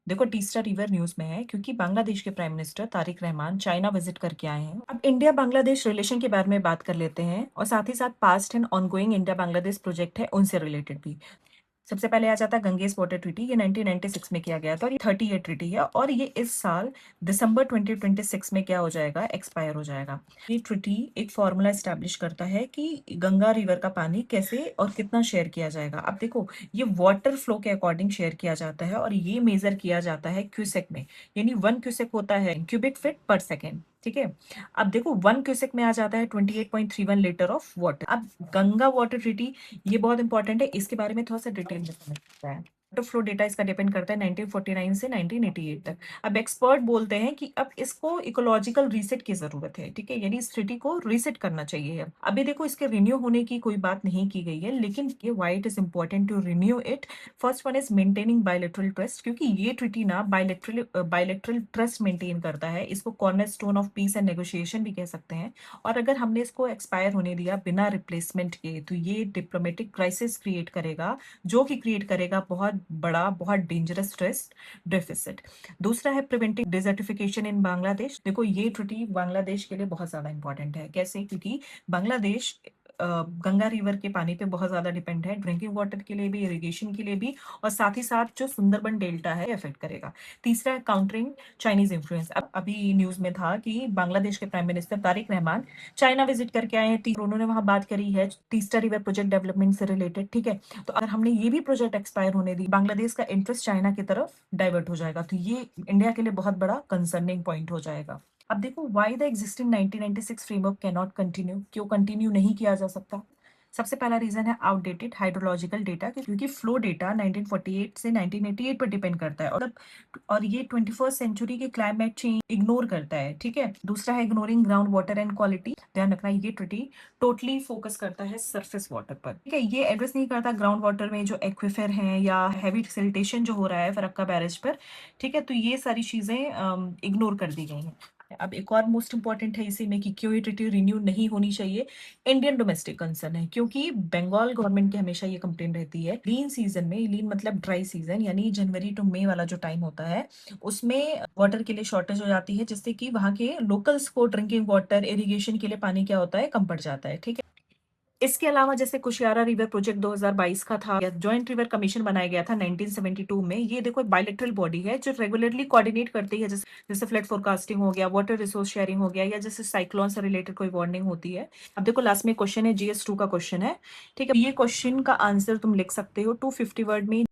देखो तीसरा river news में है क्योंकि बांग्लादेश के prime minister Tariq Rahman China visit करके आए हैं। अब इंडिया बांग्लादेश रिलेशन के बारे में बात कर लेते हैं और साथ ही साथ past and ongoing India Bangladesh project है उनसे रिलेटेड भी। सबसे पहले आ जाता है गंगेस वाटर ट्रीटी। ये 1996 में किया गया था और ये 30 ईयर ट्रीटी है और ये इस साल दिसंबर 2026 में क्या हो जाएगा, एक्सपायर हो जाएगा। ये ट्रीटी एक फॉर्मूला एस्टैब्लिश करता है कि गंगा रिवर का पानी कैसे और कितना शेयर किया जाएगा। अब देखो, ये वाटर फ्लो के अकॉर्डिंग शेयर किया जाता है और ये मेजर किया जाता है क्यूसेक में। यानी 1 क्यूसेक होता है क्यूबिक फीट पर सेकेंड। ठीक है। अब देखो 1 क्यूसेक में आ जाता है 28.31 लीटर ऑफ वाटर। अब गंगा वाटर ट्रीटी, ये बहुत इंपॉर्टेंट है, इसके बारे में थोड़ा सा डिटेल में समझता है। वाटर फ्लो डेटा इसका डिपेंड करता है 1949 से 1988 तक। अब एक्सपर्ट बोलते हैं कि अब इसको इकोलॉजिकल रीसेट की जरूरत है। ठीक है, यानी इस ट्रीटी को रीसेट करना चाहिए। अब अभी देखो इसके रिन्यू होने की कोई बात नहीं की गई है, लेकिन ये why it is important to renew it. First one is maintaining bilateral trust, क्योंकि ये ट्रीटी ना बायलैटरल ट्रस्ट मेंटेन करता है। इसको corner stone of peace and negotiation भी कह सकते हैं। और अगर हमने इसको एक्सपायर होने दिया बिना रिप्लेसमेंट के तो ये डिप्लोमेटिक क्राइसिस क्रिएट करेगा, जो कि क्रिएट करेगा बहुत बड़ा, बहुत डेंजरस ट्रस्ट डेफिसिट। दूसरा है प्रिवेंटिंग डिजर्टिफिकेशन इन बांग्लादेश। देखो ये ट्रीटी बांग्लादेश के लिए बहुत ज्यादा इंपॉर्टेंट है। कैसे? क्योंकि बांग्लादेश गंगा रिवर के पानी पे बहुत ज्यादा डिपेंड है, ड्रिंकिंग वाटर के लिए भी, इरिगेशन के लिए भी, और साथ ही साथ जो सुंदरबन डेल्टा है अफेक्ट करेगा। तीसरा है काउंटरिंग चाइनीज इन्फ्लुएंस। अब अभी न्यूज में था कि बांग्लादेश के prime minister Tariq Rahman China visit करके आए हैं। उन्होंने वहां बात करी है तीस्ता रिवर प्रोजेक्ट डेवलपमेंट से रिलेटेड। ठीक है, तो अगर हमने ये भी प्रोजेक्ट एक्सपायर होने दी, बांग्लादेश का इंटरेस्ट चाइना की तरफ डाइवर्ट हो जाएगा, तो ये इंडिया के लिए बहुत बड़ा कंसर्निंग पॉइंट हो जाएगा। अब देखो why the existing 1996 framework can not continue, क्यों कंटिन्यू नहीं किया जा सकता। सबसे पहला रीजन है आउटडेटेड हाइड्रोलॉजिकल डेटा, क्योंकि फ्लो डेटा 1948 से 1988 पर डिपेंड करता है और ये 21st सेंचुरी के क्लाइमेट चेंज इग्नोर करता है। ठीक है। दूसरा है ignoring ground water and quality. ध्यान रखना ये ट्रीटी टोटली फोकस करता है सरफेस वाटर पर। ठीक है, ये एड्रेस नहीं करता ग्राउंड वाटर में जो एक्विफर हैं या हैवी सिल्टेशन जो हो रहा है फरक्का बैरेज पर। ठीक है, तो ये सारी चीजें इग्नोर कर दी गई हैं। अब एक और मोस्ट इंपॉर्टेंट है इसी में कि क्यों ये ट्रीटी रिन्यू नहीं होनी चाहिए। इंडियन डोमेस्टिक कंसर्न है, क्योंकि बंगाल गवर्नमेंट की हमेशा ये कंप्लेन रहती है, लीन सीजन में, लीन मतलब ड्राई सीजन, यानी जनवरी टू मई वाला जो टाइम होता है, उसमें वाटर के लिए शॉर्टेज हो जाती है, जिससे कि वहां के लोकल्स को ड्रिंकिंग वाटर, इरिगेशन के लिए पानी क्या होता है, कम पड़ जाता है। ठीक है। इसके अलावा जैसे कुशियारा रिवर प्रोजेक्ट 2022 का था, या जॉइंट रिवर कमीशन बनाया गया था 1972 में। ये देखो एक बायलैटरल बॉडी है जो रेगुलरली कोऑर्डिनेट करती है, जैसे जैसे फ्लड फोरकास्टिंग हो गया, वाटर रिसोर्स शेयरिंग हो गया, या जैसे साइक्लोन से रिलेटेड कोई वार्निंग होती है। अब देखो लास्ट में क्वेश्चन है, GS2 का क्वेश्चन है। ठीक है, ये क्वेश्चन का आंसर तुम लिख सकते हो 250 वर्ड में।